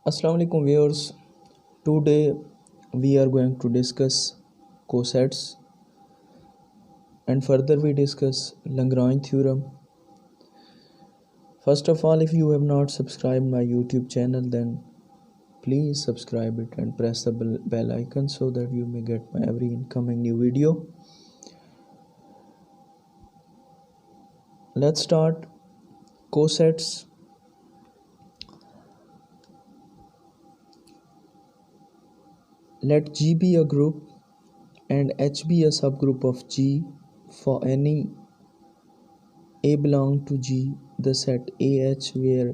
Assalamu alaikum viewers. Today we are going to discuss cosets and further we discuss Lagrange theorem. First of all, if you have not subscribed my YouTube channel, then please subscribe it and press the bell icon so that you may get my every incoming new video. Let's start cosets. Let G be a group and H be a subgroup of G. For any A belong to G, the set AH where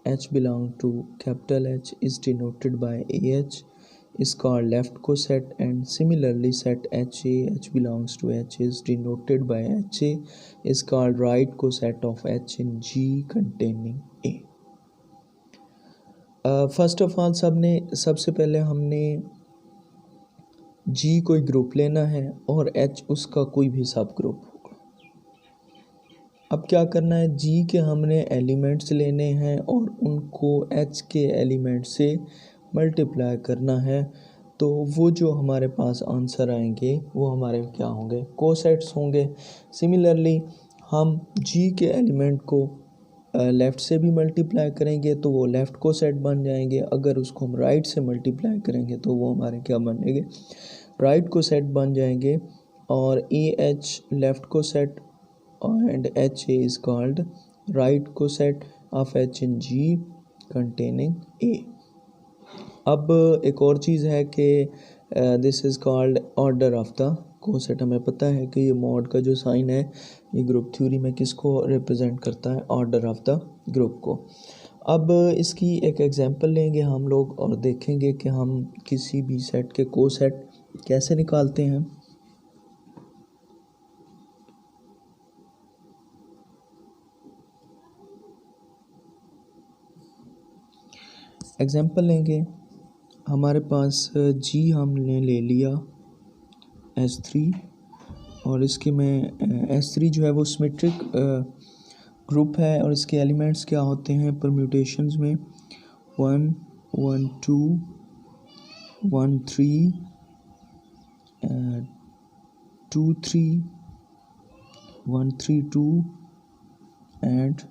H belong to capital H is denoted by AH is called left coset, and similarly set HA H belongs to H is denoted by HA is called right coset of H in G containing A. First of all सबसे पहले हमने G कोई group लेना है और H उसका कोई भी सब ग्रुप होगा। अब क्या करना है, G के हमने एलिमेंट्स लेने हैं और उनको H के एलिमेंट से मल्टीप्लाई करना है, तो वो जो हमारे पास आंसर आएंगे वो हमारे क्या होंगे, कोसेट्स होंगे। सिमिलरली हम G के एलिमेंट को लेफ़्ट से भी मल्टीप्लाई करेंगे तो वो लेफ़्ट कोसेट बन जाएंगे। अगर उसको हम राइट से मल्टीप्लाई करेंगे तो वो हमारे क्या बनेंगे, राइट कोसेट बन जाएंगे। और AH left coset and HA is called right coset of H in G containing A. अब एक और चीज़ है कि this is called order of the coset. हमें पता है कि ये मॉड का जो साइन है ये ग्रुप थ्योरी में किसको रिप्रेजेंट करता है, ऑर्डर ऑफ द ग्रुप को। अब इसकी एक एग्जांपल लेंगे हम लोग और देखेंगे कि हम किसी भी सेट के कोसेट कैसे निकालते हैं। एग्जांपल लेंगे, हमारे पास G हमने ले लिया S3 और इसके में S3 जो है वो सिमेट्रिक ग्रुप है और इसके एलिमेंट्स क्या होते हैं परम्यूटेशंस में 1 1 2 1 3 2 3 1 3 2 एंड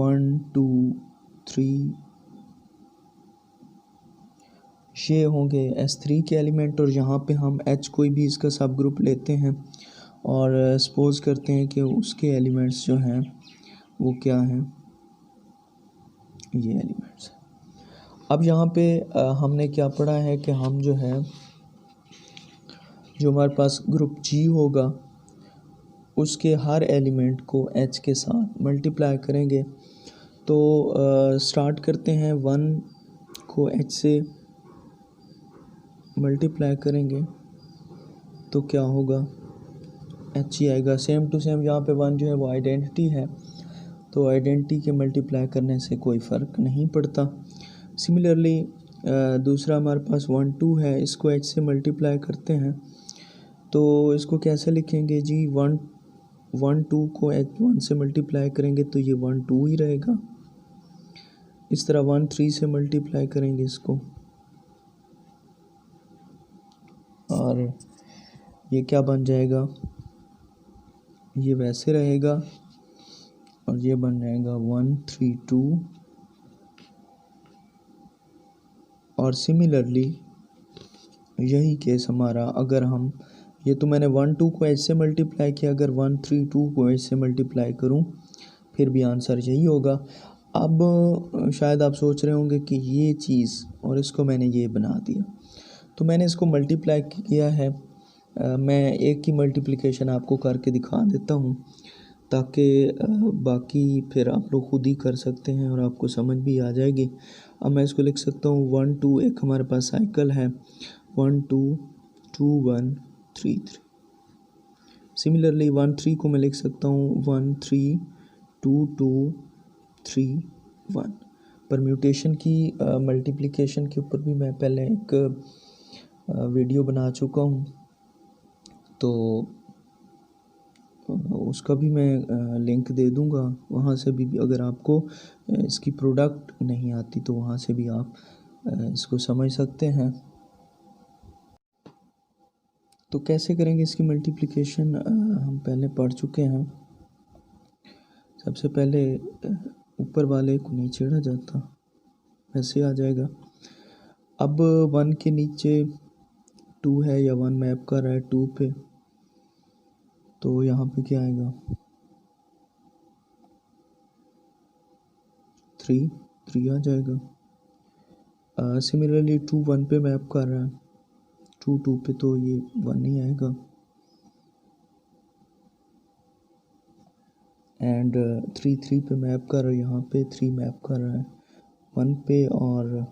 1 2 3। ये होंगे S3 के एलिमेंट और यहाँ पे हम H कोई भी इसका सब ग्रुप लेते हैं और सपोज करते हैं कि उसके एलिमेंट्स जो हैं वो क्या हैं, ये एलिमेंट्स। अब यहाँ पे हमने क्या पढ़ा है कि हम जो है जो हमारे पास ग्रुप G होगा उसके हर एलिमेंट को H के साथ मल्टीप्लाई करेंगे। तो स्टार्ट करते हैं 1 को H से मल्टीप्लाई करेंगे तो क्या होगा, H ही आएगा। सेम टू सेम यहाँ पे 1 जो है वो आइडेंटिटी है, तो आइडेंटिटी के मल्टीप्लाई करने से कोई फ़र्क नहीं पड़ता। सिमिलरली दूसरा हमारे पास 1 2 है, इसको H से मल्टीप्लाई करते हैं तो इसको कैसे लिखेंगे जी, 1 1 2 को H 1 से मल्टीप्लाई करेंगे तो ये 1 2 ही रहेगा। इस तरह 1 3 से मल्टीप्लाई करेंगे इसको और ये क्या बन जाएगा, ये वैसे रहेगा और ये बन जाएगा 1 3 2। और सिमिलरली यही केस हमारा, अगर हम ये तो मैंने 1 2 को H से मल्टीप्लाई किया, अगर 1 3 2 को H से मल्टीप्लाई करूं फिर भी आंसर यही होगा। अब शायद आप सोच रहे होंगे कि ये चीज़ और इसको मैंने ये बना दिया, तो मैंने इसको मल्टीप्लाई किया है। मैं एक की मल्टीप्लिकेशन आपको करके दिखा देता हूँ ताकि बाकी फिर आप लोग खुद ही कर सकते हैं और आपको समझ भी आ जाएगी। अब मैं इसको लिख सकता हूँ 1 2, एक हमारे पास साइकिल है 1 2 2 1 3 3। सिमिलरली 1 3 को मैं लिख सकता हूँ 1 3 2 2 3 1। परम्यूटेशन की मल्टीप्लिकेशन के ऊपर भी मैं पहले एक वीडियो बना चुका हूँ, तो उसका भी मैं लिंक दे दूंगा। वहाँ से भी अगर आपको इसकी प्रोडक्ट नहीं आती तो वहाँ से भी आप इसको समझ सकते हैं। तो कैसे करेंगे इसकी मल्टीप्लिकेशन हम पहले पढ़ चुके हैं। सबसे पहले ऊपर वाले को नहीं छेड़ा जाता, ऐसे आ जाएगा। अब 1 के नीचे 2 है या 1 मैप कर रहा है 2 पे, तो यहाँ पे क्या आएगा 3 आ जाएगा। सिमिलरली 2 1 पे मैप कर रहा है, 2 2 पे, तो ये 1 नहीं आएगा। एंड 3 3 पे मैप कर रहा है, यहाँ पे 3 मैप कर रहा है 1 पे, और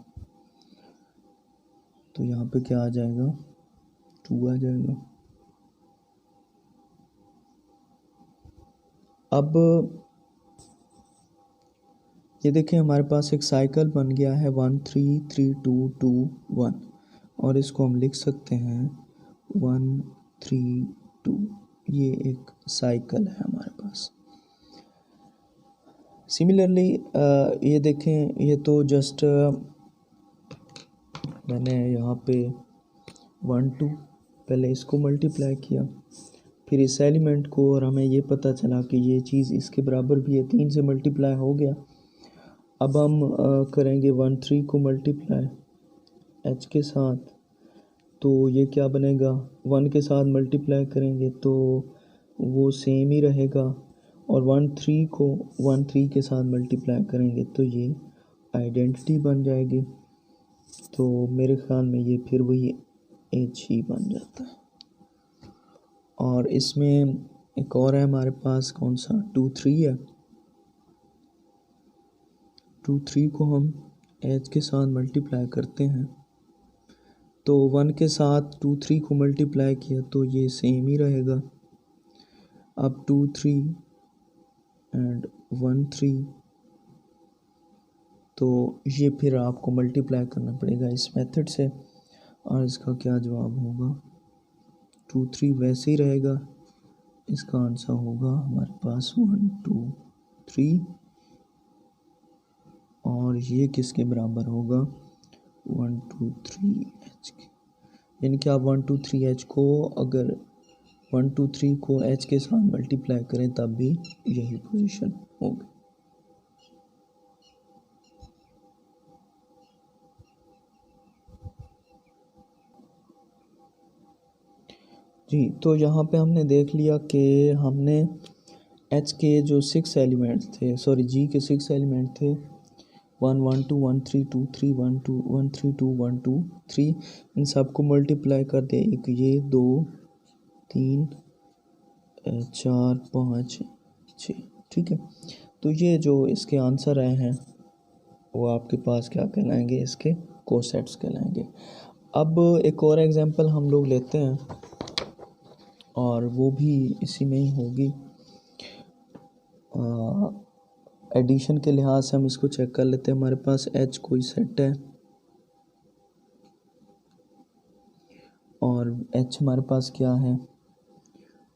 तो यहाँ पे क्या आ जाएगा 2 आ जाएगा। अब ये देखें हमारे पास एक साइकिल बन गया है 1 3 3 2 2 1, और इसको हम लिख सकते हैं 1 3 2। ये एक साइकिल है हमारे पास। सिमिलरली ये देखें, ये तो जस्ट मैंने यहाँ पे 1 2 पहले इसको मल्टीप्लाई किया, फिर इस एलिमेंट को, और हमें ये पता चला कि ये चीज़ इसके बराबर भी है, 3 से मल्टीप्लाई हो गया। अब हम करेंगे 1 3 को मल्टीप्लाई h के साथ, तो ये क्या बनेगा 1 के साथ मल्टीप्लाई करेंगे तो वो सेम ही रहेगा, और 1 3 को 1 3 के साथ मल्टीप्लाई करेंगे तो ये आइडेंटिटी बन जाएगी। तो मेरे ख्याल में ये फिर वही h ही बन जाता है। और इसमें एक और है हमारे पास, कौन सा 2 3 है। 2 3 को हम h के साथ मल्टीप्लाई करते हैं, तो 1 के साथ 2 3 को मल्टीप्लाई किया तो ये सेम ही रहेगा। अब 2 3 एंड 1 3, तो ये फिर आपको मल्टीप्लाई करना पड़ेगा इस मेथड से, और इसका क्या जवाब होगा 2 3 वैसे ही रहेगा। इसका आंसर होगा हमारे पास 1 2 3, और ये किसके बराबर होगा 1 2 3 h के। यानी कि आप 1 2 3 h को अगर 1 2 3 को h के साथ मल्टीप्लाई करें तब भी यही पोजीशन होगी। जी, तो यहाँ पे हमने देख लिया कि हमने h के जो 6 एलिमेंट्स थे, सॉरी g के 6 एलिमेंट थे 1 1 2 1 3 2 3 1 2 1 3 2 1 2 3, इन सब को मल्टीप्लाई कर दे, एक ये 2 3 4 5 6, ठीक है। तो ये जो इसके आंसर आए हैं वो आपके पास क्या कहलाएंगे, इसके कोसेट्स कहलाएंगे। अब एक और एग्जांपल हम लोग लेते हैं, और वो भी इसी में ही होगी। एडिशन के लिहाज से हम इसको चेक कर लेते हैं। हमारे पास h कोई सेट है, और h हमारे पास क्या है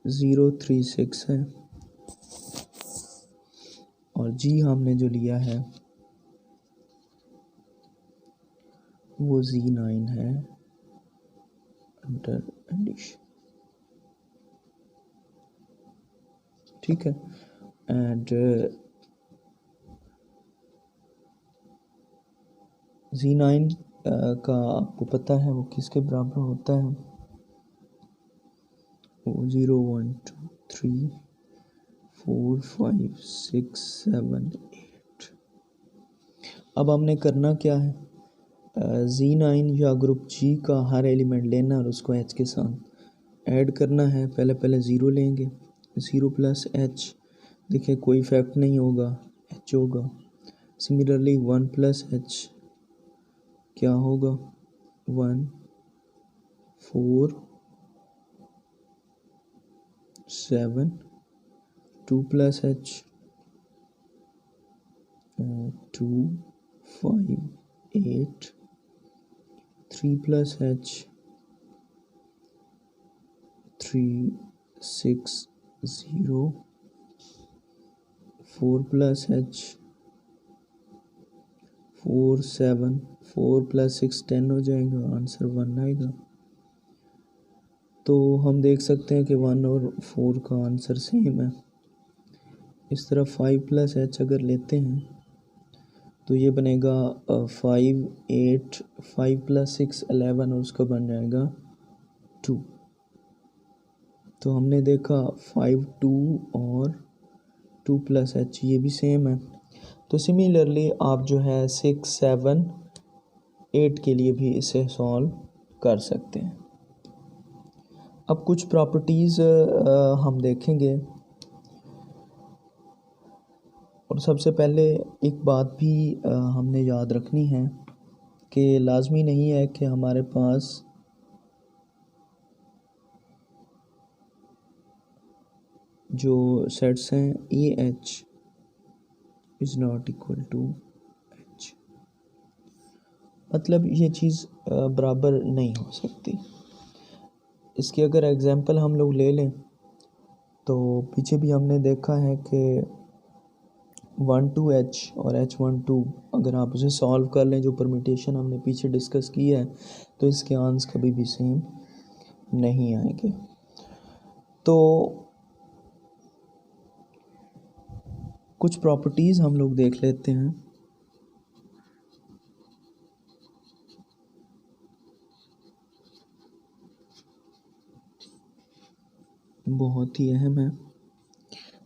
0 3 6 है, और g हमने जो लिया है वो Z9 है अंडर एडिशन, ठीक है। एंड Z9 का आपको पता है वो किसके बराबर होता है, वो 0 1 2 3 4 5 6 7 8। अब हमने करना क्या है, Z9 या ग्रुप G का हर एलिमेंट लेना और उसको H के साथ ऐड करना है। पहले 0 लेंगे, 0 प्लस H, देखिए कोई इफेक्ट नहीं होगा, H होगा। सिमिलरली 1 प्लस H क्या होगा 1 4 7, 2 plus H 2 5 8, 3 plus H 3 6 0 4 plus h 4 7 4 plus 6 10 हो जाएगा, आंसर 1 आएगा। तो हम देख सकते हैं कि 1 और 4 का आंसर सेम है। इस तरह 5 प्लस h अगर लेते हैं तो ये बनेगा 5 8 5 प्लस 6 11 और उसका बन जाएगा 2। तो हमने देखा 5 2 और 2 प्लस h ये भी सेम है। तो सिमिलरली आप जो है 6 7 8 के लिए भी इसे सॉल्व कर सकते हैं। अब कुछ प्रॉपर्टीज़ हम देखेंगे, और सबसे पहले एक बात भी हमने याद रखनी है कि लाजमी नहीं है कि हमारे पास जो सेट्स हैं A H is not equal to H, मतलब ये चीज़ बराबर नहीं हो सकती। इसकी अगर एग्जांपल हम लोग ले लें तो पीछे भी हमने देखा है कि 1 2 h और h 1 2 अगर आप उसे सॉल्व कर लें, जो परमिटेशन हमने पीछे डिस्कस की है, तो इसके आंसर कभी भी सेम नहीं आएंगे। तो कुछ प्रॉपर्टीज़ हम लोग देख लेते हैं। बहुत ही अहम है।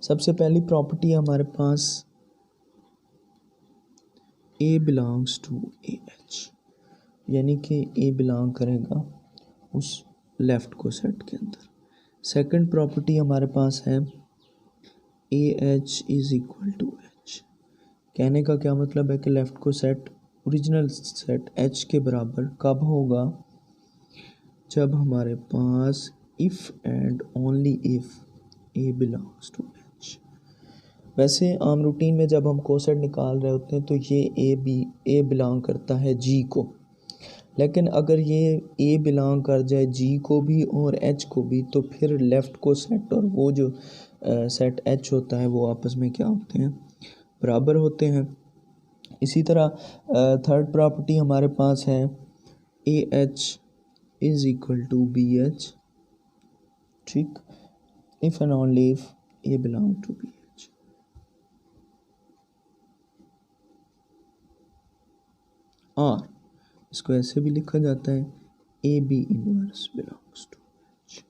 सबसे पहली प्रॉपर्टी हमारे पास A बिलोंग्स टू AH, यानी कि A बिलोंग करेगा उस लेफ़्ट को सेट के अंदर। सेकंड प्रॉपर्टी हमारे पास है AH is equal to H। कहने का क्या मतलब है कि लेफ़्ट को सेट, ओरिजिनल सेट H के बराबर कब होगा, जब हमारे पास if and only if A belongs to H। वैसे आम रूटीन में जब हम कोसेट निकाल रहे होते हैं तो ये ए बिलोंग करता है G को, लेकिन अगर ये A बिलोंग कर जाए G को भी और H को भी, तो फिर लेफ़्ट को सेट और वो जो सेट H होता है वो आपस में क्या होते हैं, बराबर होते हैं। इसी तरह थर्ड प्रॉपर्टी हमारे पास है AH is equal to BH, ठीक, if and only if A belong to BH। और इसको ऐसे भी लिखा जाता है AB inverse belongs to H।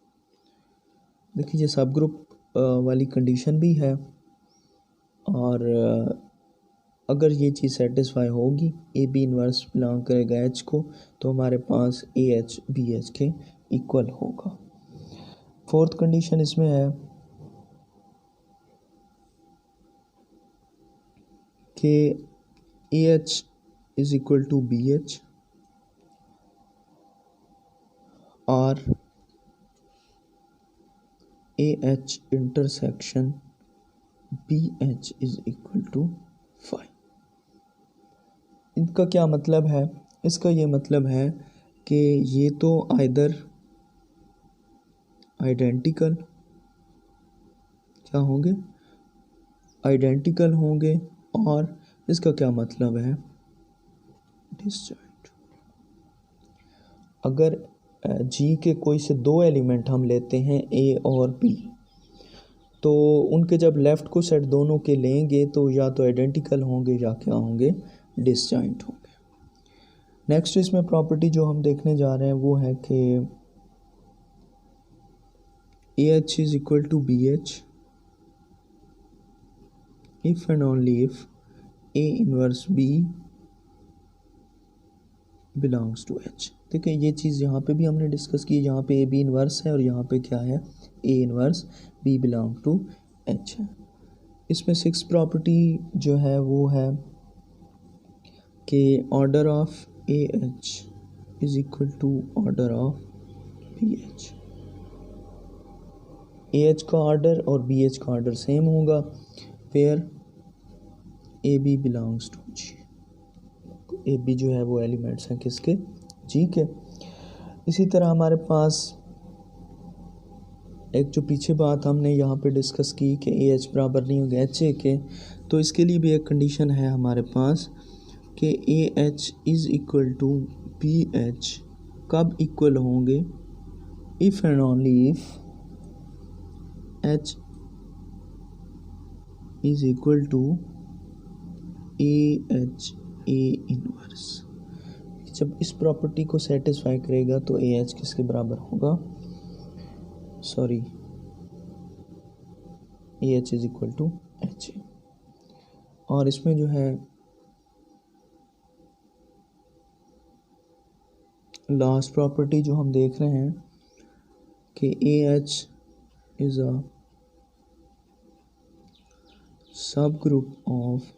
देखिए ये सब ग्रुप वाली कंडीशन भी है, और अगर ये चीज़ सेटिस्फाई होगी, AB इनवर्स बिलोंग करेगा H को, तो हमारे पास AH BH के इक्वल होगा। फोर्थ कंडीशन इसमें है कि AH is equal to BH और AH intersection BH is equal to 5। इनका क्या मतलब है? इसका ये मतलब है कि ये तो आइदर आइडेंटिकल क्या होंगे, आइडेंटिकल होंगे, और इसका क्या मतलब है, डिसजॉइंट। अगर G के कोई से दो एलिमेंट हम लेते हैं A और B, तो उनके जब लेफ़्ट को सेट दोनों के लेंगे तो या तो आइडेंटिकल होंगे या क्या होंगे, डिसजॉइंट होंगे। नेक्स्ट इसमें प्रॉपर्टी जो हम देखने जा रहे हैं वो है कि AH is equal to BH if and only if A inverse B belongs to H। देखिए ये चीज़ यहाँ पे भी हमने डिस्कस की, यहाँ पे A B इनवर्स है और यहाँ पे क्या है, A inverse B belong to H है। इसमें सिक्स प्रॉपर्टी जो है वो है कि order of AH is equal to order of BH। AH का ऑर्डर और BH का ऑर्डर सेम होगा, where AB belongs to G। AB जो है वो एलिमेंट्स हैं किसके, G के। इसी तरह हमारे पास एक जो पीछे बात हमने यहाँ पे डिस्कस की कि ए एच बराबर नहीं होगा एच ए के, तो इसके लिए भी एक कंडीशन है हमारे पास कि A H is equal to B H कब इक्वल होंगे, if and only if H is equal to A H A inverse. जब इस प्रॉपर्टी को सेटिस्फाई करेगा तो ए एच किसके बराबर होगा, sorry A H is equal to H A. और इसमें जो है लास्ट प्रॉपर्टी जो हम देख रहे हैं कि A H is a subgroup of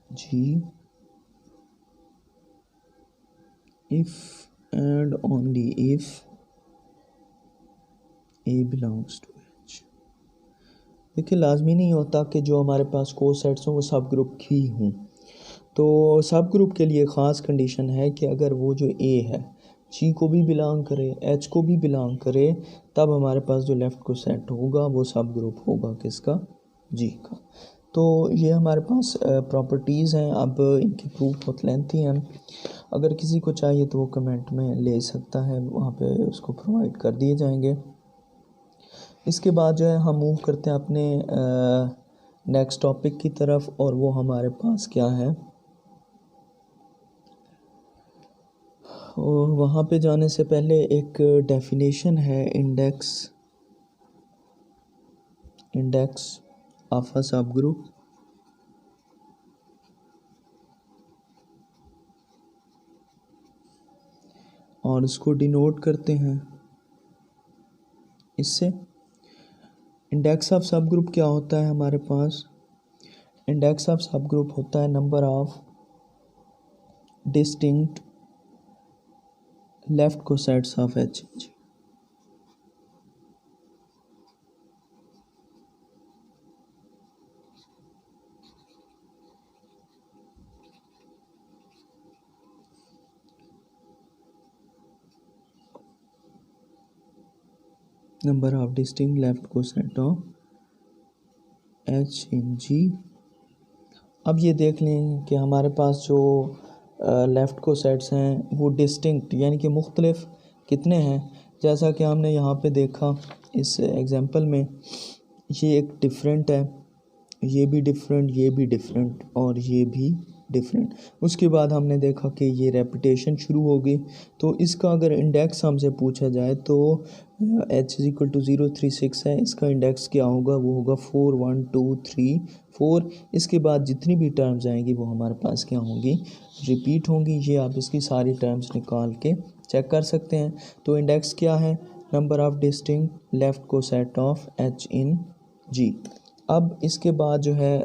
G if and only if A belongs to H। देखिए लाजमी नहीं होता कि जो हमारे पास कोसेट्स हों वो सब ग्रुप ही हों, तो सब ग्रुप के लिए ख़ास कंडीशन है कि अगर वो जो A है G को भी बिलोंग करे, H को भी बिलोंग करे, तब हमारे पास जो लेफ़्ट को सेट होगा वो सब ग्रुप होगा किसका, G का। तो ये हमारे पास प्रॉपर्टीज़ हैं। अब इनकी प्रूफ बहुत लेंथी हैं, अगर किसी को चाहिए तो वो कमेंट में ले सकता है, वहाँ पे उसको प्रोवाइड कर दिए जाएंगे। इसके बाद जो है हम मूव करते हैं अपने नेक्स्ट टॉपिक की तरफ, और वो हमारे पास क्या है, और वहाँ पे जाने से पहले एक डेफिनेशन है इंडेक्स ऑफ अ सब ग्रुप। और इसको डिनोट करते हैं इससे। इंडेक्स ऑफ सब ग्रुप क्या होता है हमारे पास, इंडेक्स ऑफ सब ग्रुप होता है number of distinct left cosets of H. Number of distinct left coset of H in G. अब ये देख लें कि हमारे पास जो लेफ़्ट कोसेट्स हैं वो डिस्टिंक्ट यानी कि मुख्तलिफ कितने हैं, जैसा कि हमने यहाँ पे देखा इस एग्जांपल में, ये एक डिफरेंट है, ये भी डिफरेंट, ये भी डिफरेंट और ये भी डिफरेंट। उसके बाद हमने देखा कि ये रेपिटेशन शुरू हो गई, तो इसका अगर इंडेक्स हमसे पूछा जाए तो h इज़ इक्वल टू 036 है, इसका इंडेक्स क्या होगा, वो होगा 4 1 2 3 4। इसके बाद जितनी भी टर्म्स आएंगी वो हमारे पास क्या होंगी, रिपीट होंगी। ये आप इसकी सारी टर्म्स निकाल के चेक कर सकते हैं। तो इंडेक्स क्या है, number of distinct left coset of h in g। अब इसके बाद जो है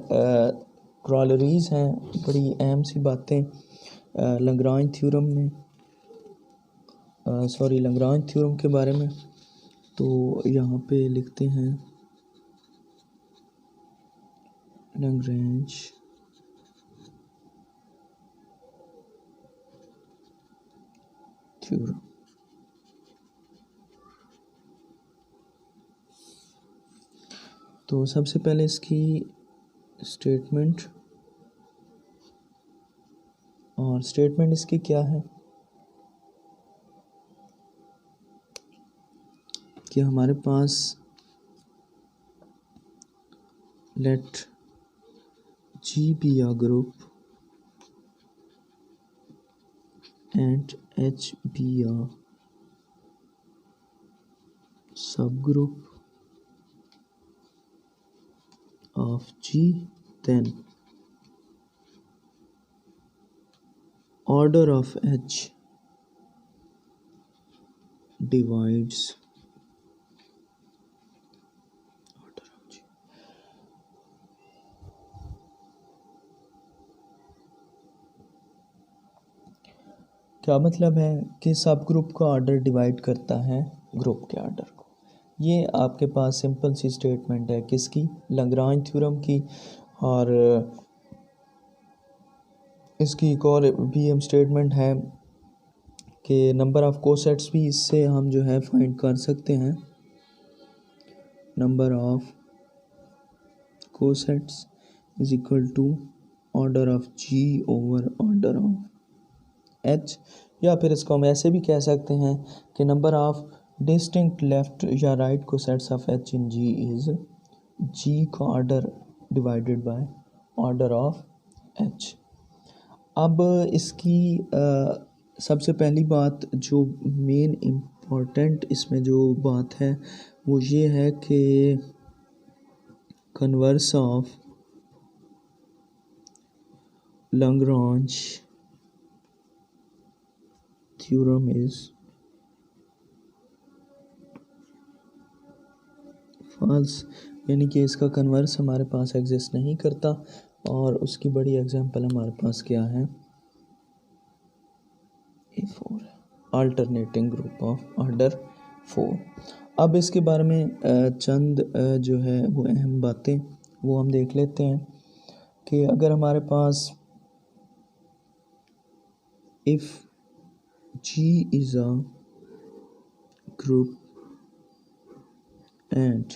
क्रॉलरीज हैं, बड़ी अहम सी बातें लैग्रांज थ्योरम में, लैग्रांज थ्योरम के बारे में। तो यहाँ पे लिखते हैं लैग्रांज थ्योरम। तो सबसे पहले इसकी स्टेटमेंट, और स्टेटमेंट इसकी क्या है कि हमारे पास late G be a group and H be a subgroup of G, then order of H divides order of G। क्या मतलब है कि सब ग्रुप का ऑर्डर डिवाइड करता है ग्रुप के ऑर्डर को। ये आपके पास सिंपल सी स्टेटमेंट है किसकी, लैग्रांज थ्योरम की। और इसकी एक और भी हम स्टेटमेंट है कि नंबर ऑफ़ कोसेट्स भी इससे हम जो है फाइंड कर सकते हैं। Number of cosets is equal to order of G over order of H, या फिर इसको हम ऐसे भी कह सकते हैं कि नंबर ऑफ़ डिस्टिंक्ट लेफ्ट या right cosets of H in G is G का order divided by order of H. अब इसकी सबसे पहली बात जो मेन इम्पोर्टेंट इसमें जो बात है वो ये है कि converse of Lagrange theorem is false, यानी कि इसका कन्वर्स हमारे पास एग्जिस्ट नहीं करता। और उसकी बड़ी एग्जांपल हमारे पास क्या है, A4 alternating group of order 4। अब इसके बारे में चंद जो है वो अहम बातें वो हम देख लेते हैं कि अगर हमारे पास if G is a group and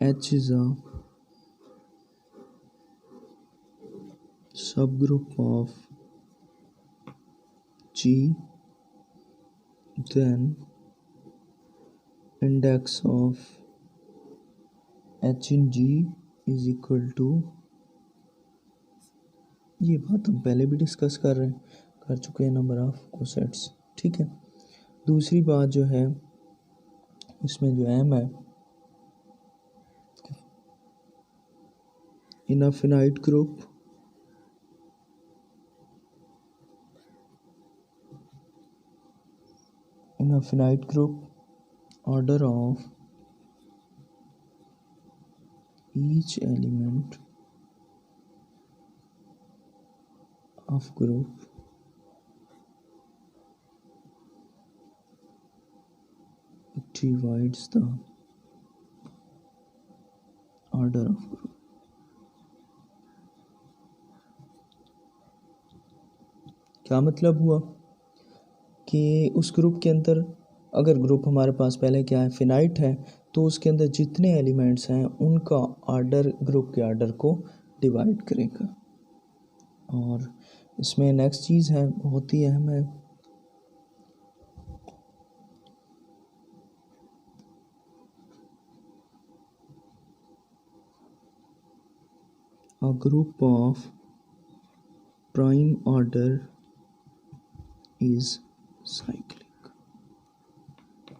H is a subgroup of G, then index of H in G is equal to, ये बात हम पहले भी डिस्कस कर चुके हैं, नंबर ऑफ कोसेट्स। ठीक है, दूसरी बात जो है इसमें जो अहम है, in a finite group order of each element of group divides the order of group। क्या मतलब हुआ कि उस ग्रुप के अंदर, अगर ग्रुप हमारे पास पहले क्या है, फिनाइट है, तो उसके अंदर जितने एलिमेंट्स हैं उनका ऑर्डर ग्रुप के ऑर्डर को डिवाइड करेगा। और इसमें नेक्स्ट चीज़ है, बहुत ही अहम है, a group of prime order is cyclic।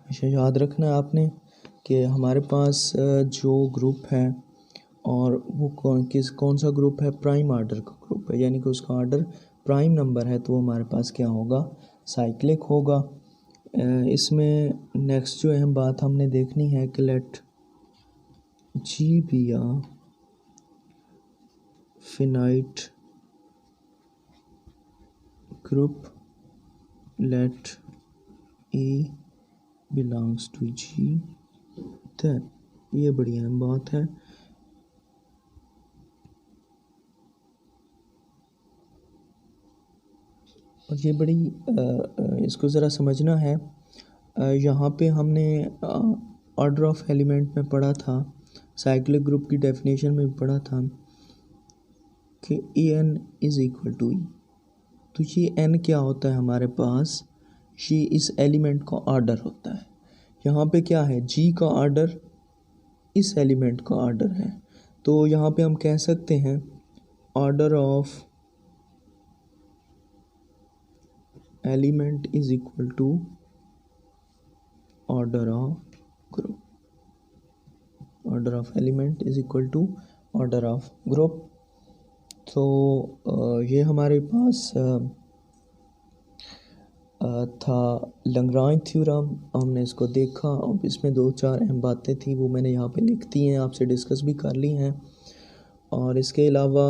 अच्छा, याद रखना है आपने कि हमारे पास जो ग्रुप है और वो कौन सा ग्रुप है, प्राइम ऑर्डर का ग्रुप है, यानी कि उसका ऑर्डर प्राइम नंबर है, तो वो हमारे पास क्या होगा, साइक्लिक होगा। इसमें नेक्स्ट जो अहम बात हमने देखनी है कि let G be a finite group, let A belongs to G, then ये बड़ी अहम बात है। और ये बड़ी इसको ज़रा समझना है। यहाँ पे हमने ऑर्डर ऑफ एलिमेंट में पढ़ा था, साइक्लिक ग्रुप की डेफिनेशन में भी पढ़ा था कि A N is equal to ई। तो ये एन क्या होता है हमारे पास, ये इस एलिमेंट का ऑर्डर होता है। यहाँ पे क्या है, जी का ऑर्डर इस एलिमेंट का ऑर्डर है, तो यहाँ पे हम कह सकते हैं order of element is equal to order of group. Order of element is equal to order of group. तो ये हमारे पास था लैग्रांज थ्योरम, हमने इसको देखा। अब इसमें 2-4 अहम बातें थी वो मैंने यहाँ पे लिख दी हैं, आपसे डिस्कस भी कर ली हैं। और इसके अलावा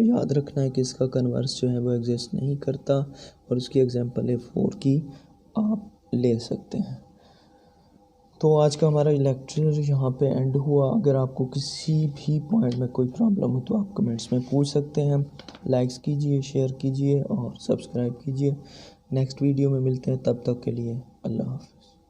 याद रखना है कि इसका कन्वर्स जो है वो एग्जिस्ट नहीं करता, और उसकी एग्जांपल A4 की आप ले सकते हैं। तो आज का हमारा लेक्चर यहाँ पे एंड हुआ। अगर आपको किसी भी पॉइंट में कोई प्रॉब्लम हो तो आप कमेंट्स में पूछ सकते हैं। लाइक्स कीजिए, शेयर कीजिए और सब्सक्राइब कीजिए। नेक्स्ट वीडियो में मिलते हैं, तब तक के लिए अल्लाह हाफ़िज़।